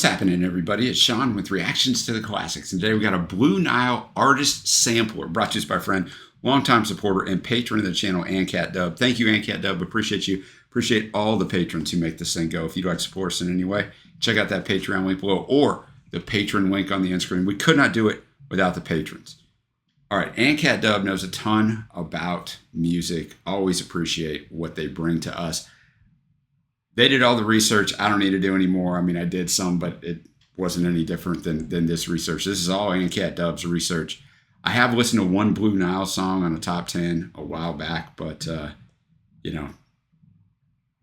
happening, everybody? It's Sean with Reactions to the Classics. And today we got a Blue Nile artist sampler brought to us by a friend, longtime supporter, and patron of the channel, AnCat Dub. Thank you, AnCat Dub. Appreciate you. Appreciate all the patrons who make this thing go. If you'd like to support us in any way, check out that Patreon link below or the patron link on the end screen. We could not do it without the patrons. All right, AnCat Dub knows a ton about music. Always appreciate what they bring to us. They did all the research. I don't need to do any more. I mean, I did some, but it wasn't any different than this research. This is all AnCat Dub's research. I have listened to one Blue Nile song on a top 10 a while back, but,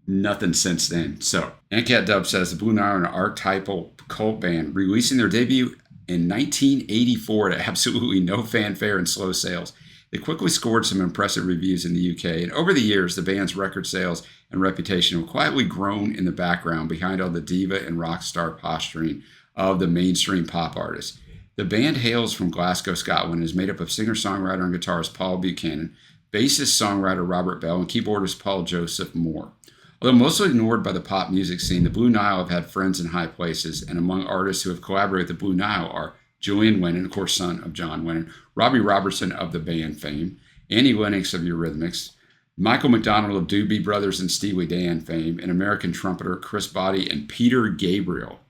nothing since then. So AnCat Dub says the Blue Nile are an archetypal cult band, releasing their debut in 1984 to absolutely no fanfare and slow sales. They quickly scored some impressive reviews in the UK, and over the years, the band's record sales and reputation have quietly grown in the background behind all the diva and rock star posturing of the mainstream pop artists. The band hails from Glasgow, Scotland, and is made up of singer-songwriter and guitarist Paul Buchanan, bassist-songwriter Robert Bell, and keyboardist Paul Joseph Moore. Although mostly ignored by the pop music scene, the Blue Nile have had friends in high places, and among artists who have collaborated with the Blue Nile are Julian Lennon, of course, son of John Lennon, Robbie Robertson of the band fame, Annie Lennox of Eurythmics, Michael McDonald of Doobie Brothers and Steely Dan fame, and American trumpeter Chris Botti and Peter Gabriel.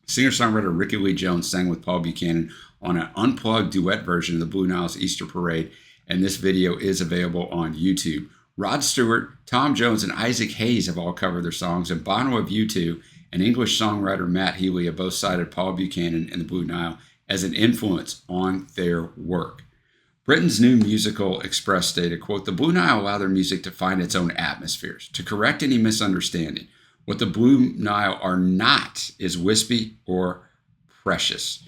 Singer-songwriter Ricky Lee Jones sang with Paul Buchanan on an unplugged duet version of the Blue Nile's Easter Parade, and this video is available on YouTube. Rod Stewart, Tom Jones, and Isaac Hayes have all covered their songs, and Bono of U2 and English songwriter Matt Healy have both cited Paul Buchanan and the Blue Nile as an influence on their work. Britain's New Musical Express stated, quote, "The Blue Nile allow their music to find its own atmospheres, to correct any misunderstanding. What the Blue Nile are not is wispy or precious.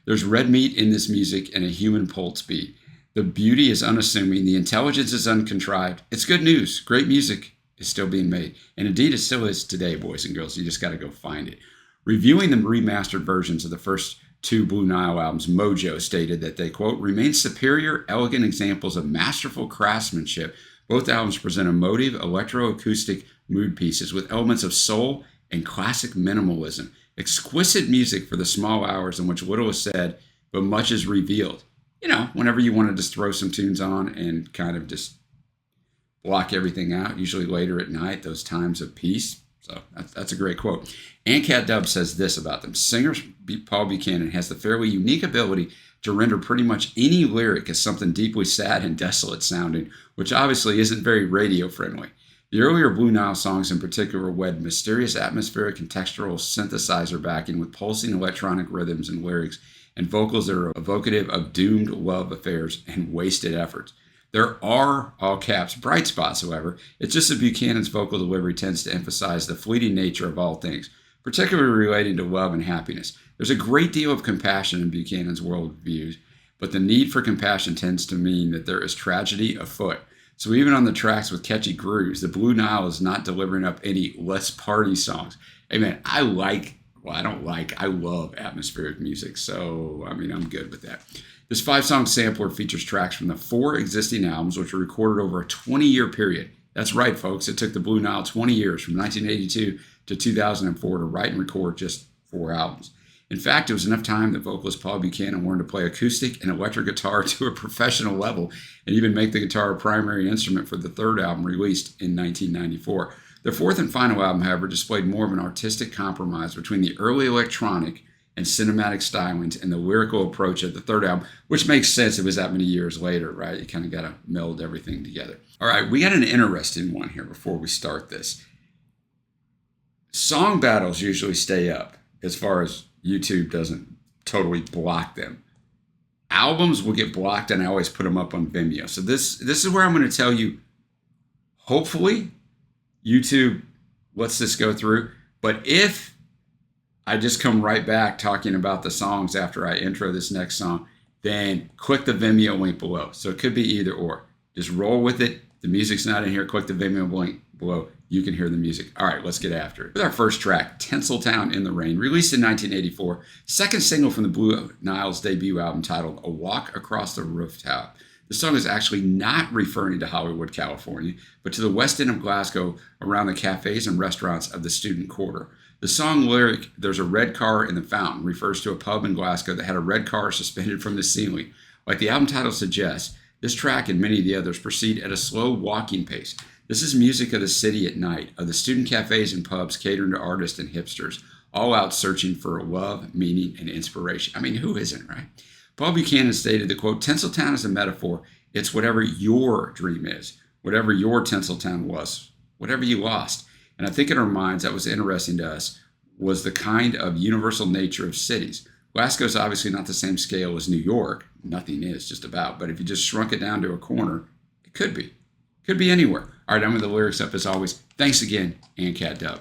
There's red meat in this music and a human pulse beat. The beauty is unassuming. The intelligence is uncontrived. It's good news. Great music is still being made. And indeed, it still is today, boys and girls. You just got to go find it." Reviewing the remastered versions of the first two Blue Nile albums, Mojo stated that they, quote, "remain superior, elegant examples of masterful craftsmanship. Both albums present emotive, electroacoustic mood pieces with elements of soul and classic minimalism. Exquisite music for the small hours in which little is said, but much is revealed." You know, whenever you want to just throw some tunes on and kind of just block everything out, usually later at night, those times of peace. So that's a great quote. AnCat Dub says this about them. Singer Paul Buchanan has the fairly unique ability to render pretty much any lyric as something deeply sad and desolate sounding, which obviously isn't very radio friendly. The earlier Blue Nile songs in particular wed mysterious atmospheric and textural synthesizer backing with pulsing electronic rhythms and lyrics and vocals that are evocative of doomed love affairs and wasted efforts. There are, all caps, bright spots, however. It's just that Buchanan's vocal delivery tends to emphasize the fleeting nature of all things, particularly relating to love and happiness. There's a great deal of compassion in Buchanan's worldviews, but the need for compassion tends to mean that there is tragedy afoot. So even on the tracks with catchy grooves, the Blue Nile is not delivering up any less party songs. Hey man, I love atmospheric music, so I'm good with that. This 5-song sampler features tracks from the 4 existing albums, which were recorded over a 20-year period. That's right, folks. It took the Blue Nile 20 years, from 1982 to 2004, to write and record just 4 albums. In fact, it was enough time that vocalist Paul Buchanan learned to play acoustic and electric guitar to a professional level, and even make the guitar a primary instrument for the 3rd album released in 1994. Their 4th and final album, however, displayed more of an artistic compromise between the early electronic and cinematic stylings and the lyrical approach of the 3rd album, which makes sense. It was that many years later, right? You kind of got to meld everything together. All right, we got an interesting one here before we start this. Song battles usually stay up as far as YouTube doesn't totally block them. Albums will get blocked, and I always put them up on Vimeo. So this is where I'm going to tell you, hopefully, YouTube lets this go through. But if I just come right back talking about the songs after I intro this next song, then click the Vimeo link below. So it could be either or. Just roll with it. The music's not in here. Click the Vimeo link below. You can hear the music. All right, let's get after it. With our first track, Tinseltown in the Rain, released in 1984, second single from the Blue Nile's debut album titled A Walk Across the Rooftop. The song is actually not referring to Hollywood, California, but to the West End of Glasgow around the cafes and restaurants of the student quarter. The song lyric, "There's a red car in the fountain," refers to a pub in Glasgow that had a red car suspended from the ceiling. Like the album title suggests, this track and many of the others proceed at a slow walking pace. This is music of the city at night, of the student cafes and pubs catering to artists and hipsters, all out searching for love, meaning, and inspiration. I mean, who isn't, right? Paul Buchanan stated that, quote, "Tinseltown is a metaphor. It's whatever your dream is, whatever your Tinseltown was, whatever you lost." And I think in our minds, that was interesting to us, was the kind of universal nature of cities. Glasgow's obviously not the same scale as New York. Nothing is, just about. But if you just shrunk it down to a corner, it could be. Could be anywhere. All right, I'm with the lyrics up as always. Thanks again, and Cat Dub.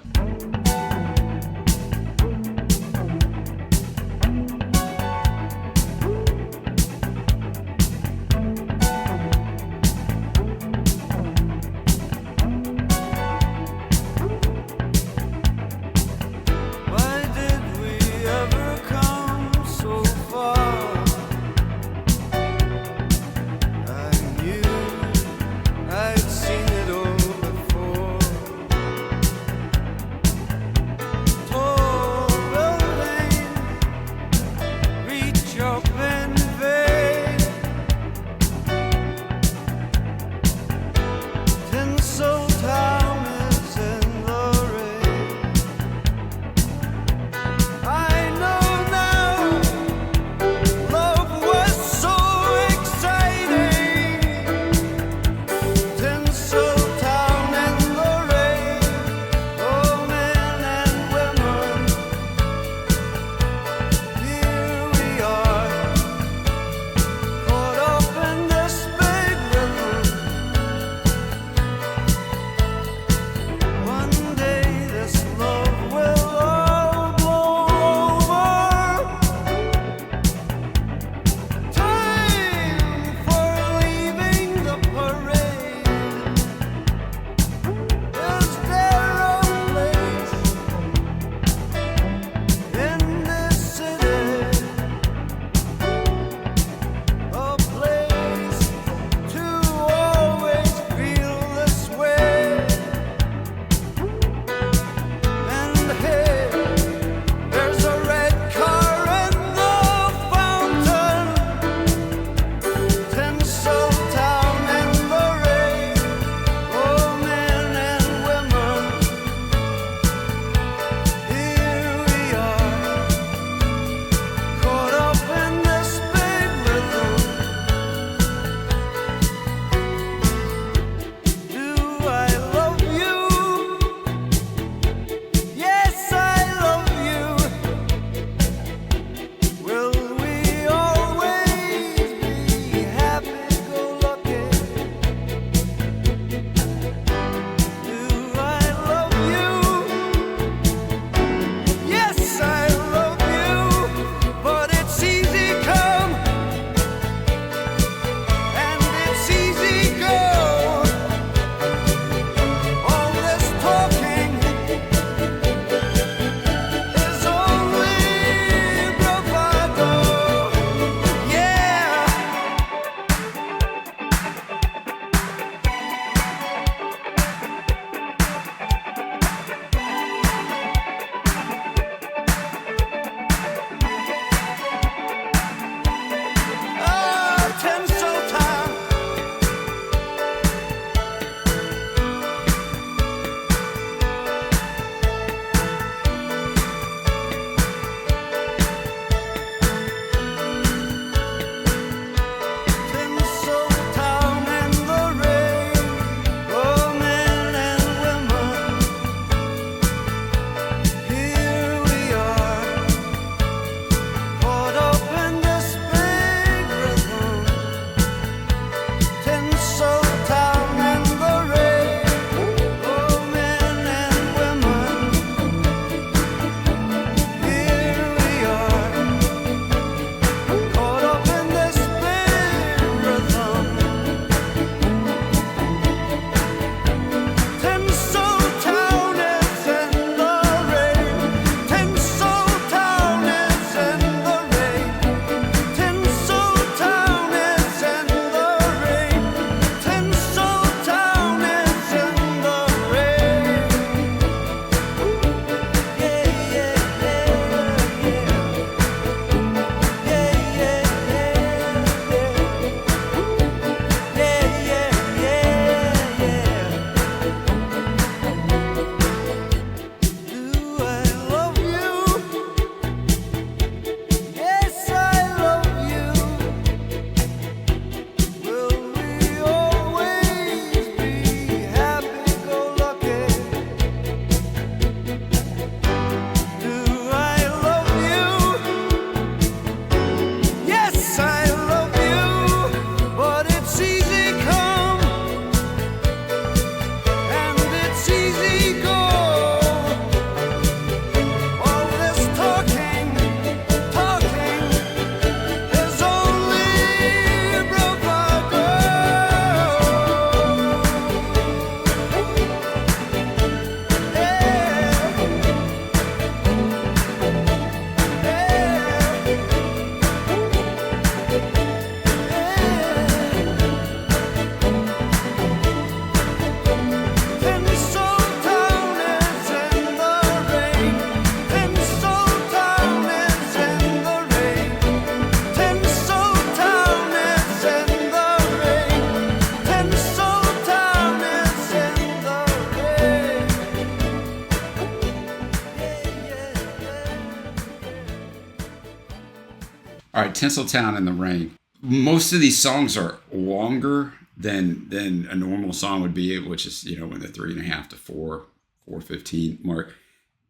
All right, Tinseltown in the Rain. Most of these songs are longer than a normal song would be, which is, in the 3.5 to 4:15 mark.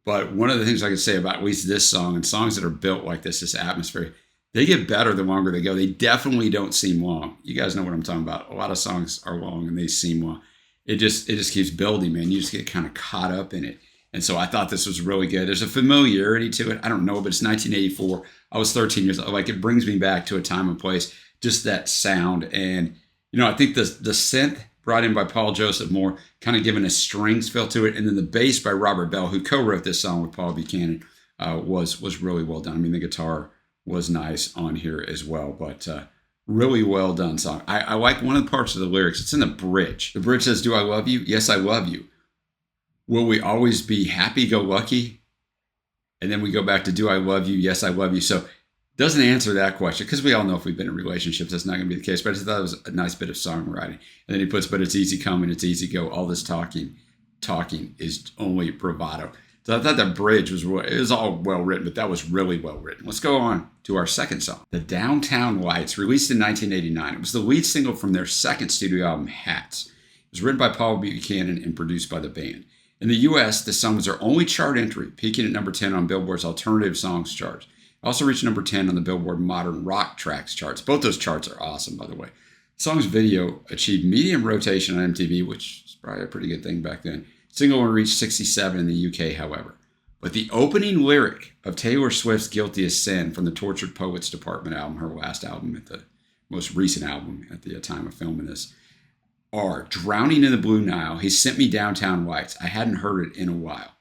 But one of the things I can say about at least this song and songs that are built like this atmosphere, they get better the longer they go. They definitely don't seem long. You guys know what I'm talking about. A lot of songs are long and they seem long. It just keeps building, man. You just get kind of caught up in it. And so I thought this was really good. There's a familiarity to it. I don't know, but it's 1984. I was 13 years old. Like, it brings me back to a time and place, just that sound. And, I think the synth brought in by Paul Joseph Moore, kind of giving a strings feel to it. And then the bass by Robert Bell, who co-wrote this song with Paul Buchanan, was really well done. I mean, the guitar was nice on here as well, but really well done song. I like one of the parts of the lyrics. It's in the bridge. The bridge says, "Do I love you? Yes, I love you. Will we always be happy-go-lucky?" And then we go back to, "Do I love you? Yes, I love you." So doesn't answer that question, because we all know if we've been in relationships, that's not going to be the case. But I just thought it was a nice bit of songwriting. And then he puts, "But it's easy come and it's easy go. All this talking is only bravado." So I thought that bridge it was all well written, but that was really well written. Let's go on to our second song, "The Downtown Lights," released in 1989. It was the lead single from their second studio album, Hats. It was written by Paul Buchanan and produced by the band. In the U.S., the song was their only chart entry, peaking at number 10 on Billboard's Alternative Songs charts. It also reached number 10 on the Billboard Modern Rock Tracks charts. Both those charts are awesome, by the way. The song's video achieved medium rotation on MTV, which is probably a pretty good thing back then. Single one reached 67 in the UK, however. But the opening lyric of Taylor Swift's "Guilty as Sin" from the Tortured Poets Department album, her last album, at the most recent album at the time of filming this, are "Drowning in the Blue Nile. He sent me Downtown Lights. I hadn't heard it in a while."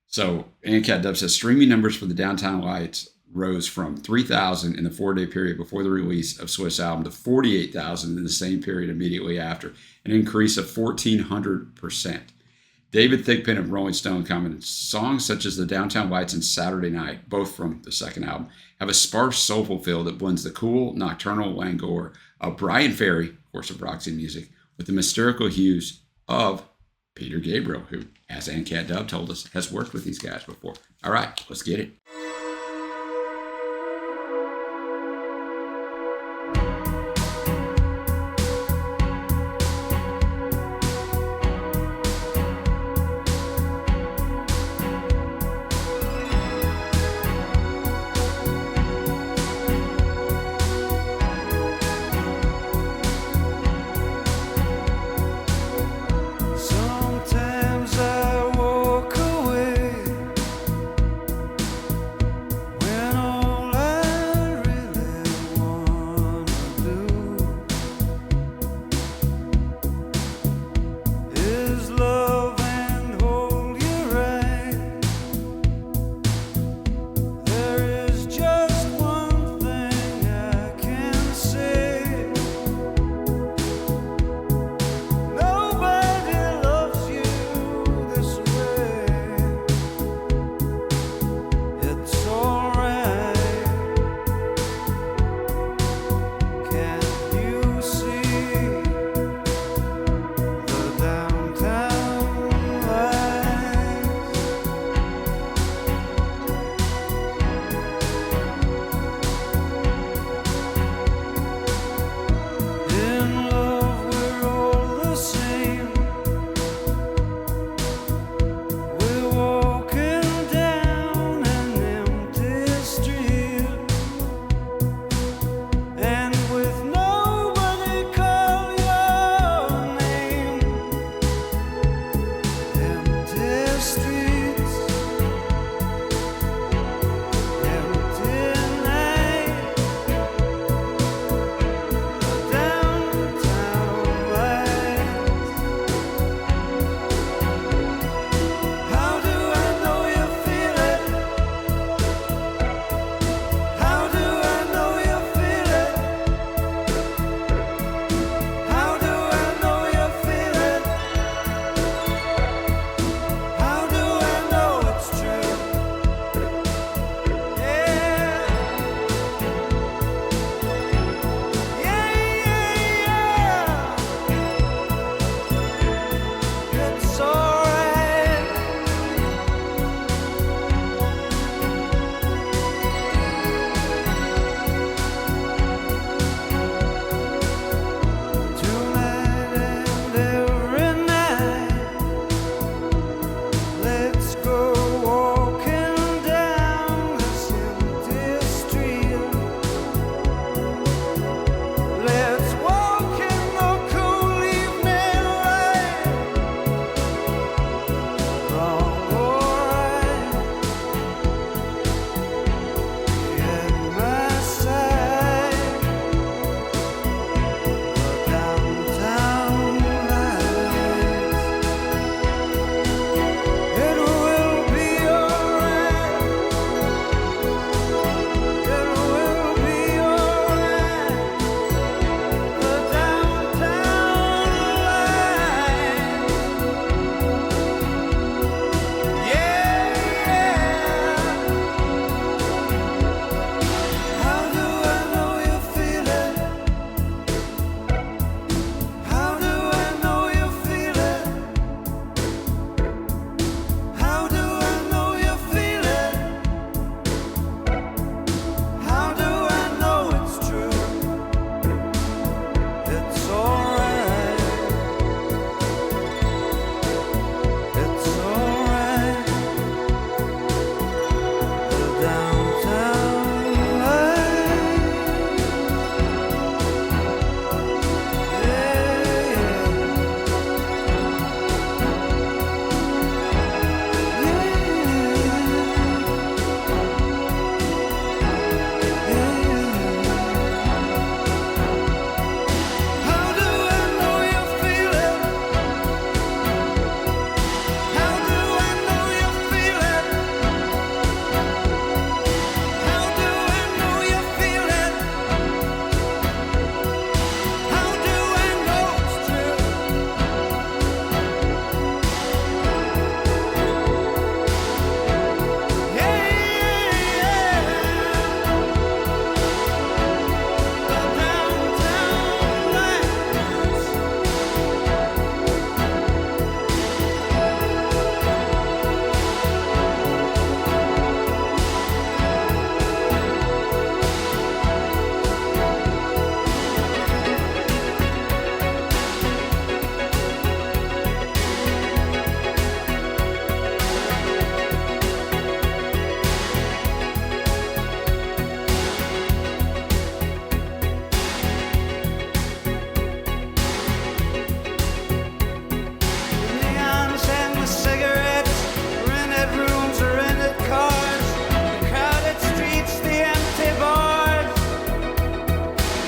So ANCAT Dub says streaming numbers for the Downtown Lights rose from 3,000 in the 4-day period before the release of Swift's album to 48,000 in the same period immediately after, an increase of 1,400%. David Thigpen of Rolling Stone commented, "Songs such as the Downtown Lights and Saturday Night, both from the second album, have a sparse, soulful feel that blends the cool, nocturnal languor of Brian Ferry, of course of Roxy Music, with the mystical hues of Peter Gabriel," who, as ANCAT Dub told us, has worked with these guys before. All right, let's get it.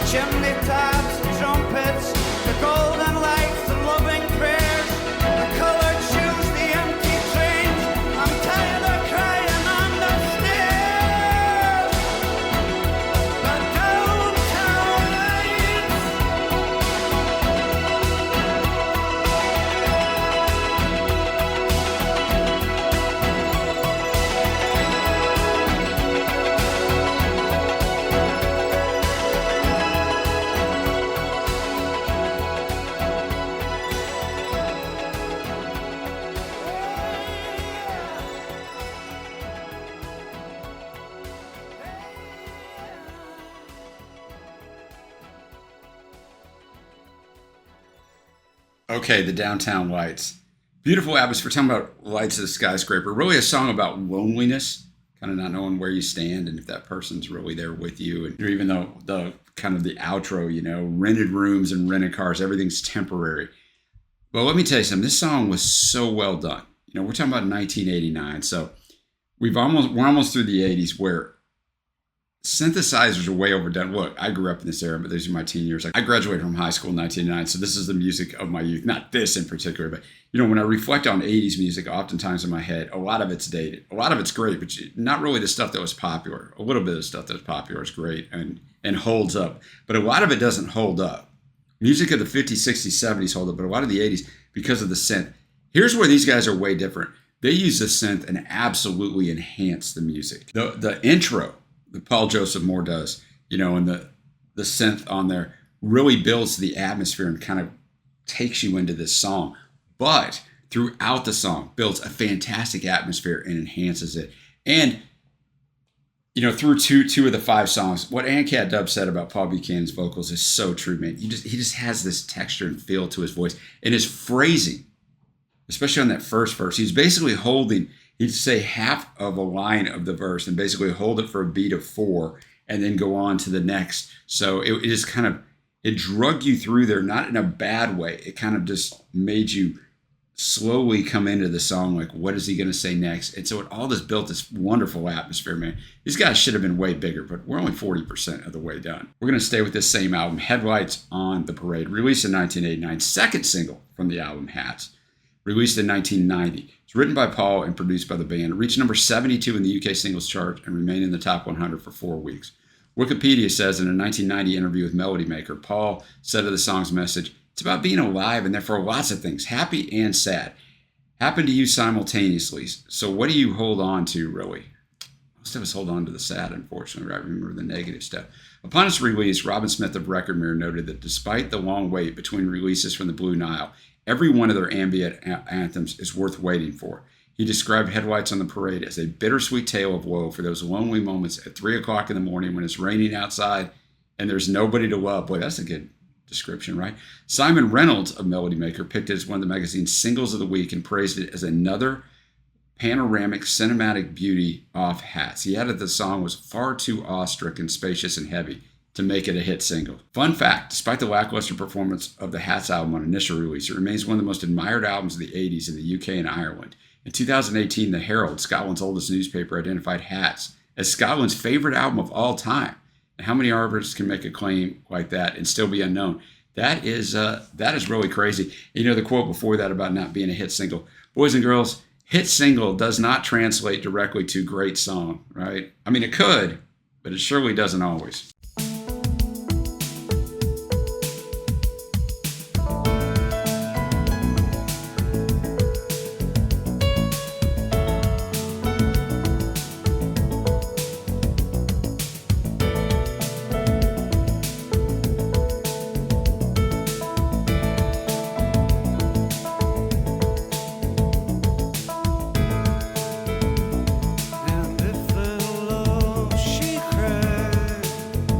chimney tops and trumpets, the golden lights, the loving prayers, the colored shoes, the empty trains. I'm tired of crying on the stairs. The downtown lights. Okay, the downtown lights. Beautiful atmosphere. Talking about lights of the skyscraper. Really a song about loneliness, kind of not knowing where you stand and if that person's really there with you. And even though the kind of the outro, you know, rented rooms and rented cars, everything's temporary. But let me tell you something. This song was so well done. You know, we're talking about 1989, so we're almost through the 80s where synthesizers are way overdone. Look, I grew up in this era, but these are my teen years. I graduated from high school in 1989, so this is the music of my youth. Not this in particular, but you know, when I reflect on 80s music, oftentimes in my head, a lot of it's dated. A lot of it's great, but not really the stuff that was popular. A little bit of the stuff that was popular is great and holds up, but a lot of it doesn't hold up. Music of the 50s, 60s, 70s hold up, but a lot of the 80s, because of the synth. Here's where these guys are way different. They use the synth and absolutely enhance the music. The intro that Paul Joseph Moore does, you know, and the synth on there really builds the atmosphere and kind of takes you into this song. But throughout the song, builds a fantastic atmosphere and enhances it. And, you know, through two of the 5 songs, what ANCAT Dub said about Paul Buchanan's vocals is so true, man. He just has this texture and feel to his voice. And his phrasing, especially on that first verse, he's basically holding, he'd say half of a line of the verse and basically hold it for a beat of 4 and then go on to the next. So it just kind of, it drug you through there, not in a bad way. It kind of just made you slowly come into the song, like, what is he going to say next? And so it all just built this wonderful atmosphere, man. These guys should have been way bigger, but we're only 40% of the way done. We're going to stay with this same album, Headlights on the Parade, released in 1989, second single from the album Hats, released in 1990. It's written by Paul and produced by the band. It reached number 72 in the UK singles chart and remained in the top 100 for 4 weeks. Wikipedia says in a 1990 interview with Melody Maker, Paul said of the song's message, "It's about being alive and therefore lots of things, happy and sad, happen to you simultaneously. So what do you hold on to, really?" Most of us hold on to the sad, unfortunately, right? Remember the negative stuff. Upon its release, Robin Smith of Record Mirror noted that despite the long wait between releases from the Blue Nile, every one of their ambient anthems is worth waiting for. He described Headlights on the Parade as a bittersweet tale of woe for those lonely moments at 3 o'clock in the morning when it's raining outside and there's nobody to love. Boy, that's a good description, right? Simon Reynolds of Melody Maker picked it as one of the magazine's singles of the week and praised it as another panoramic cinematic beauty off Hats. He added the song was far too awestruck, spacious, and heavy to make it a hit single. Fun fact, despite the lackluster performance of the Hats album on initial release, it remains one of the most admired albums of the 80s in the UK and Ireland. In 2018, the Herald, Scotland's oldest newspaper, identified Hats as Scotland's favorite album of all time. And how many artists can make a claim like that and still be unknown? That is really crazy. You know the quote before that about not being a hit single. Boys and girls, hit single does not translate directly to great song, right? I mean, it could, but it surely doesn't always. And if the love she cried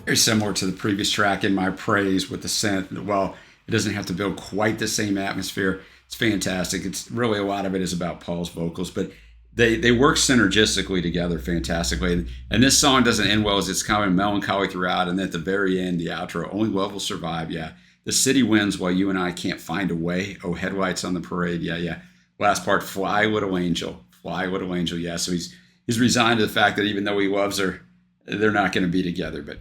Very similar to the previous track, In My Praise, with the synth. Well, it doesn't have to build quite the same atmosphere. It's fantastic. It's really, a lot of it is about Paul's vocals, but they work synergistically together fantastically. And this song doesn't end well, as it's kind of melancholy throughout, and then at the very end, the outro, Only Love Will Survive. Yeah. The city wins while you and I can't find a way. Oh, headlights on the parade. Yeah. Last part, Fly Little Angel. Fly Little Angel. Yeah. So he's resigned to the fact that even though he loves her, they're not going to be together. But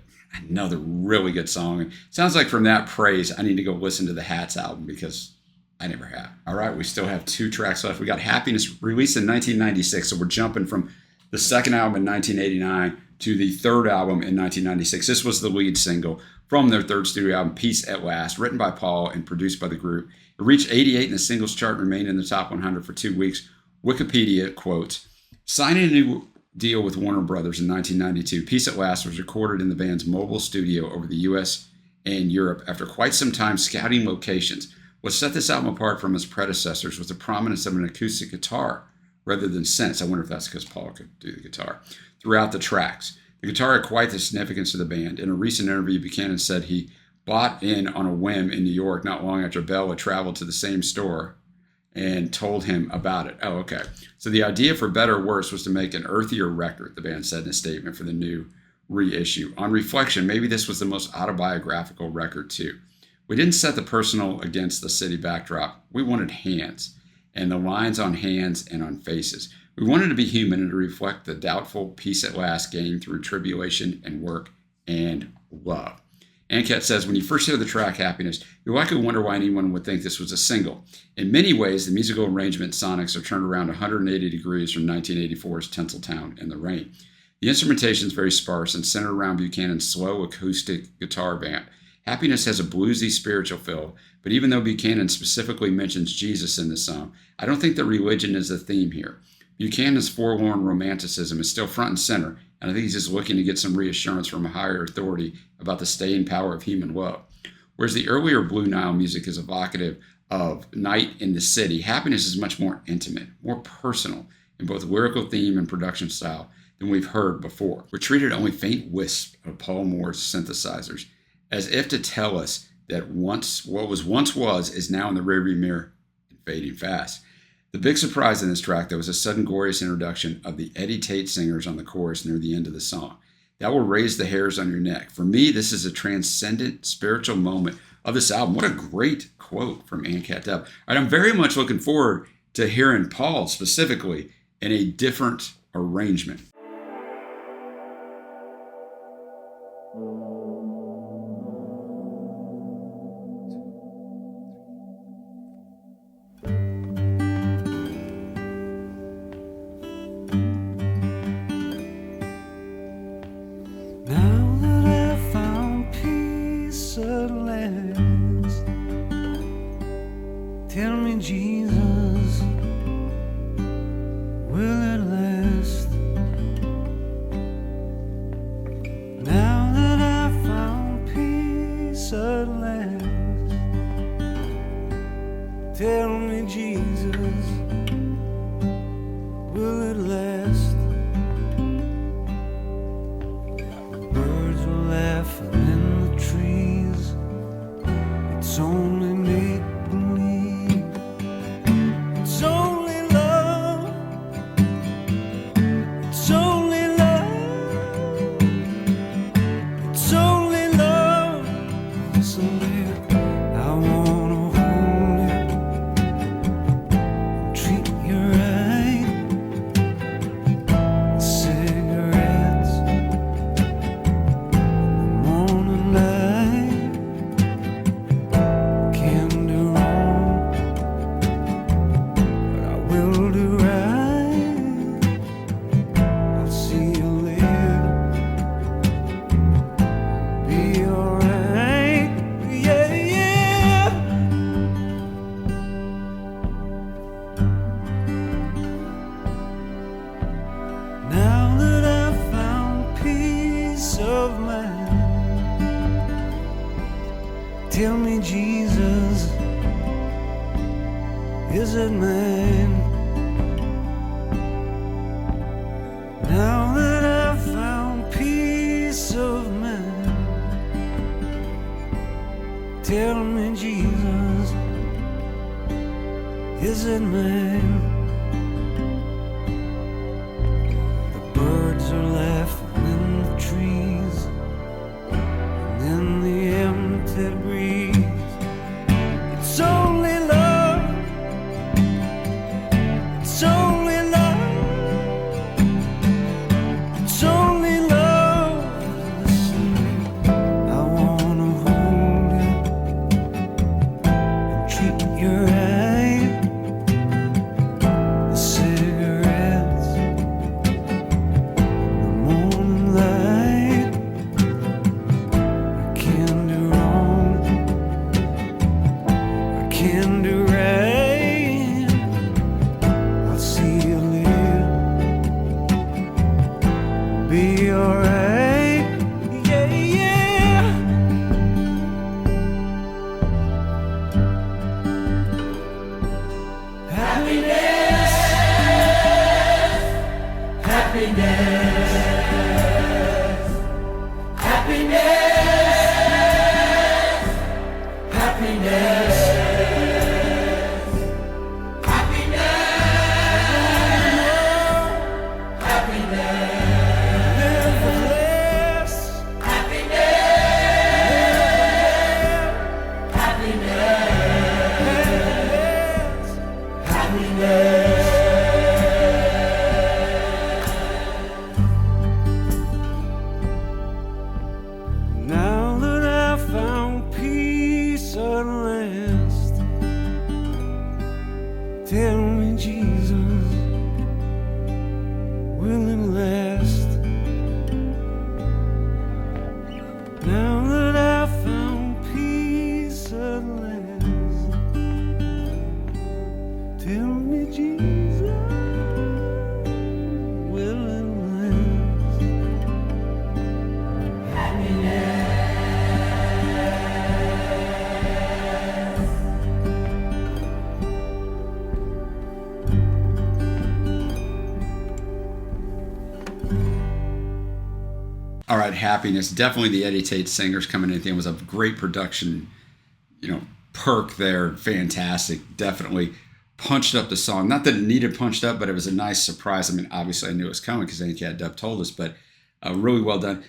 another really good song. It sounds like from that praise, I need to go listen to the Hats album, because I never have. All right, we still have 2 tracks left. We got Happiness, released in 1996. So we're jumping from the second album in 1989 to the third album in 1996. This was the lead single from their third studio album, Peace at Last, written by Paul and produced by the group. It reached 88 in the singles chart and remained in the top 100 for 2 weeks. Wikipedia quotes, signing a new deal with Warner Brothers in 1992, Peace at Last was recorded in the band's mobile studio over the U.S. and Europe after quite some time scouting locations. What set this album apart from its predecessors was the prominence of an acoustic guitar rather than synths. I wonder if that's because Paul could do the guitar throughout the tracks. The guitar had quite the significance to the band. In a recent interview, Buchanan said he bought in on a whim in New York not long after Bell had traveled to the same store and told him about it. Oh, okay. So the idea, for better or worse, was to make an earthier record, the band said in a statement for the new reissue. On reflection, maybe this was the most autobiographical record too. We didn't set the personal against the city backdrop. We wanted hands, and the lines on hands and on faces. We wanted to be human and to reflect the doubtful peace at last gained through tribulation and work and love. Ancat says, when you first hear the track Happiness, you likely wonder why anyone would think this was a single. In many ways, the musical arrangement sonics are turned around 180 degrees from 1984's Tinseltown in the Rain. The instrumentation is very sparse and centered around Buchanan's slow acoustic guitar vamp. Happiness has a bluesy spiritual feel, but even though Buchanan specifically mentions Jesus in the song, I don't think that religion is the theme here. Buchanan's forlorn romanticism is still front and center, and I think he's just looking to get some reassurance from a higher authority about the staying power of human love. Whereas the earlier Blue Nile music is evocative of night in the city, Happiness is much more intimate, more personal in both lyrical theme and production style than we've heard before. We're treated only faint wisps of Paul Moore's synthesizers, as if to tell us that what was once is now in the rearview mirror and fading fast. The big surprise in this track, though, is a sudden glorious introduction of the Eddie Tate singers on the chorus near the end of the song. That will raise the hairs on your neck. For me, this is a transcendent spiritual moment of this album. What a great quote from Ancat Dub. All right, I'm very much looking forward to hearing Paul specifically in a different arrangement. Tell me, Jesus, will it last? Now that I found peace at last, tell me, Jesus, will it last? Birds were laughing in the trees, it's only make believe. It's only love. It's only love. It's only love. So dear, I wanna hold you, treat you right. Cigarettes, the morning light, can do wrong, but I will do right. I'll see you later, be alright. Yeah, yeah. Now that I've found peace of mind, tell me, Jesus, is it mine? Now that I've found peace of mind, Tell me, Jesus, is it mine? The birds are laughing in the trees, and in the empty breeze. It's only love. It's only love. It's only love. Listen, I wanna hold you and treat your hand. The cigarettes, the morning light. I can't do wrong. I can't do right. I'll see you later. Be alright. Yeah, yeah. Happiness, happiness, happiness, happiness, happiness, happiness, live with less, happiness, happiness, happiness. Now that I found peace at last, tell me, Jesus, will it last? Now that I found peace at last, tell me, Jesus, will it last? All right, Happiness. Definitely the Eddie Tate singers coming in. It was a great production, perk there. Fantastic. Definitely punched up the song. Not that it needed punched up, but it was a nice surprise. I mean, obviously I knew it was coming because Cat Dub told us, but really well done.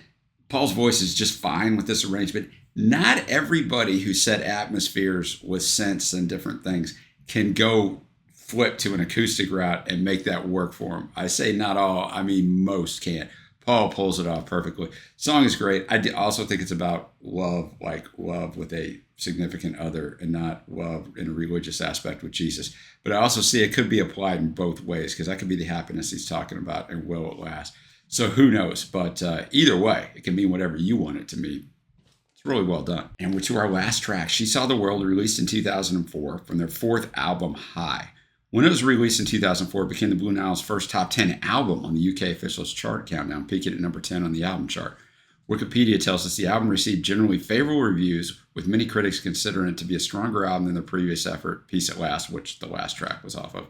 Paul's voice is just fine with this arrangement. Not everybody who set atmospheres with synths and different things can go flip to an acoustic route and make that work for them. I say not all, I mean most can't. Paul pulls it off perfectly. Song is great. I also think it's about love, like love with a significant other and not love in a religious aspect with Jesus. But I also see it could be applied in both ways because that could be the happiness he's talking about and will it last. So who knows? But either way, it can mean whatever you want it to mean. It's really well done. And we're to our last track. She Saw the World, released in 2004 from their fourth album, High. When it was released in 2004, it became the Blue Nile's first top 10 album on the UK officials chart countdown, peaking at number 10 on the album chart. Wikipedia tells us the album received generally favorable reviews, with many critics considering it to be a stronger album than their previous effort, Peace at Last, which the last track was off of.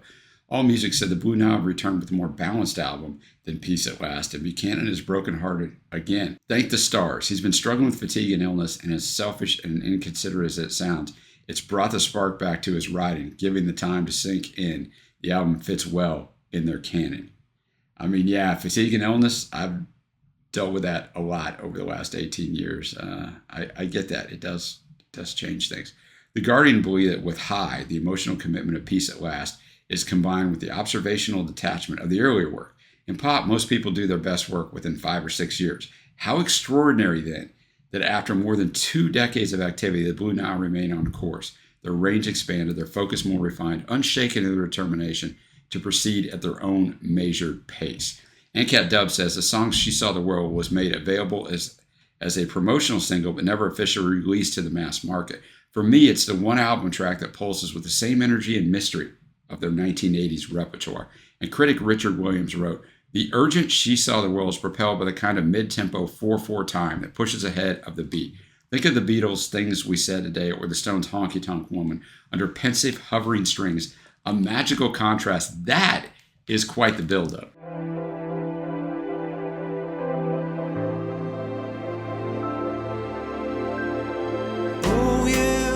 AllMusic said the Blue Nile returned with a more balanced album than Peace at Last, and Buchanan is brokenhearted again. Thank the stars. He's been struggling with fatigue and illness, and as selfish and inconsiderate as it sounds, it's brought the spark back to his writing, giving the time to sink in. The album fits well in their canon. I mean, yeah, fatigue and illness, I've dealt with that a lot over the last 18 years. I get that. It does change things. The Guardian believed that with High, the emotional commitment of Peace at Last is combined with the observational detachment of the earlier work. In pop, most people do their best work within 5 or 6 years. How extraordinary, then, that after more than 2 decades of activity, the Blue Nile remain on course. Their range expanded, their focus more refined, unshaken in their determination to proceed at their own measured pace. Cat Dub says the song She Saw the World was made available as a promotional single, but never officially released to the mass market. For me, it's the one album track that pulses with the same energy and mystery of their 1980s repertoire. And critic Richard Williams wrote, "The urgent She Saw the World is propelled by the kind of mid-tempo 4/4 time that pushes ahead of the beat. Think of the Beatles' Things We Said Today or the Stones' Honky Tonk Woman under pensive, hovering strings. A magical contrast. That is quite the buildup." Oh yeah,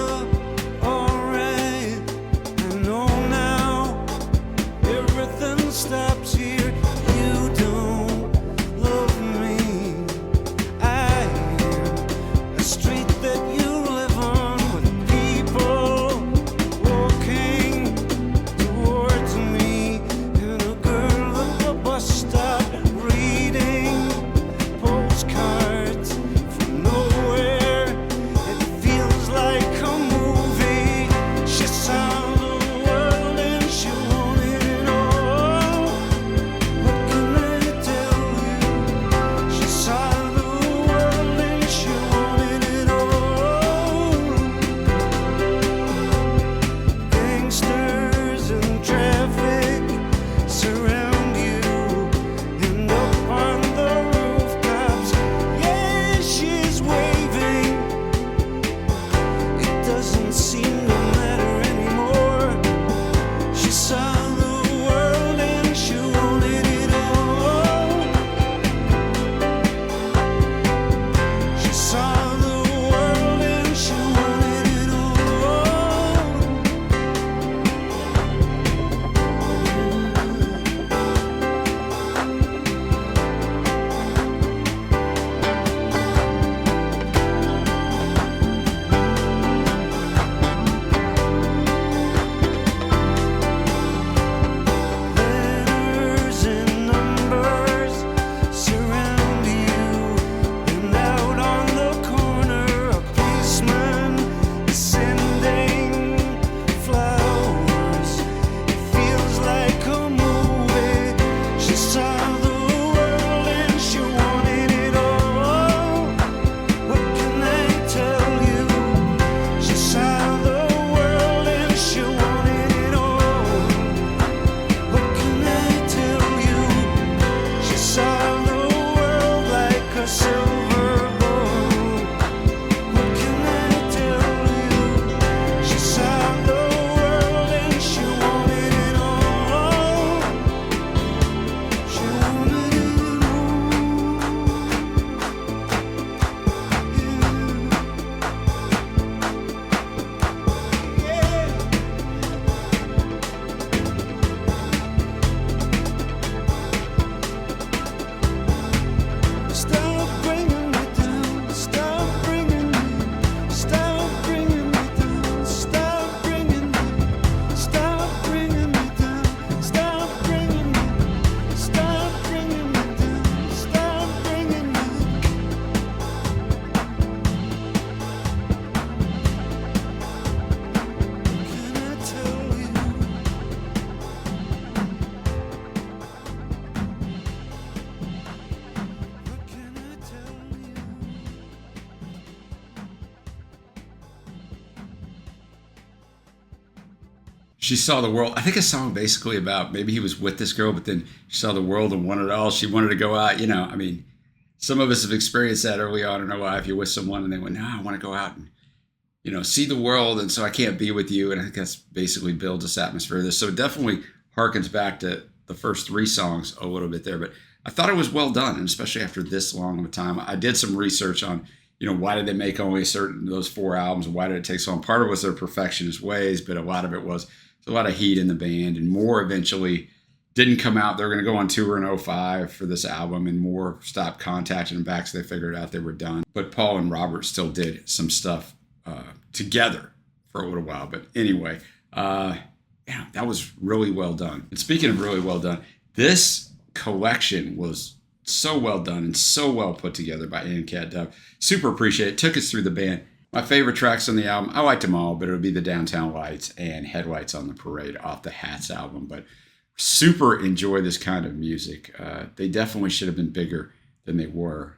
She saw the world. I think a song basically about maybe he was with this girl, but then she saw the world and wanted it all. She wanted to go out. I mean, some of us have experienced that early on in our life. You're with someone and they went, no, I want to go out and, see the world. And so I can't be with you. And I think that's basically builds this atmosphere. This. So it definitely harkens back to the first 3 songs a little bit there. But I thought it was well done, and especially after this long of a time. I did some research on, why did they make only those 4 albums? Why did it take so long? Part of it was their perfectionist ways, but a lot of it was a lot of heat in the band, and more eventually didn't come out. They're going to go on tour in 2005 for this album, and more stopped contacting them back, so they figured out they were done. But Paul and Robert still did some stuff together for a little while. But anyway, that was really well done. And speaking of really well done, this collection was so well done and so well put together by Cat Dove. Super appreciate it. Took us through the band. My favorite tracks on the album, I liked them all, but it would be the Downtown Lights and Headlights on the Parade off the Hats album. But super enjoy this kind of music. They definitely should have been bigger than they were.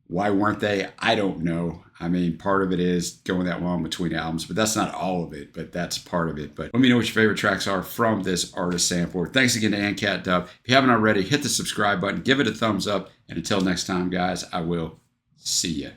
Why weren't they? I don't know. I mean, part of it is going that long between albums, but that's not all of it, but that's part of it. But let me know what your favorite tracks are from this artist sampler. Thanks again to Cat Dove. If you haven't already, hit the subscribe button, give it a thumbs up, and until next time, guys, I will see you.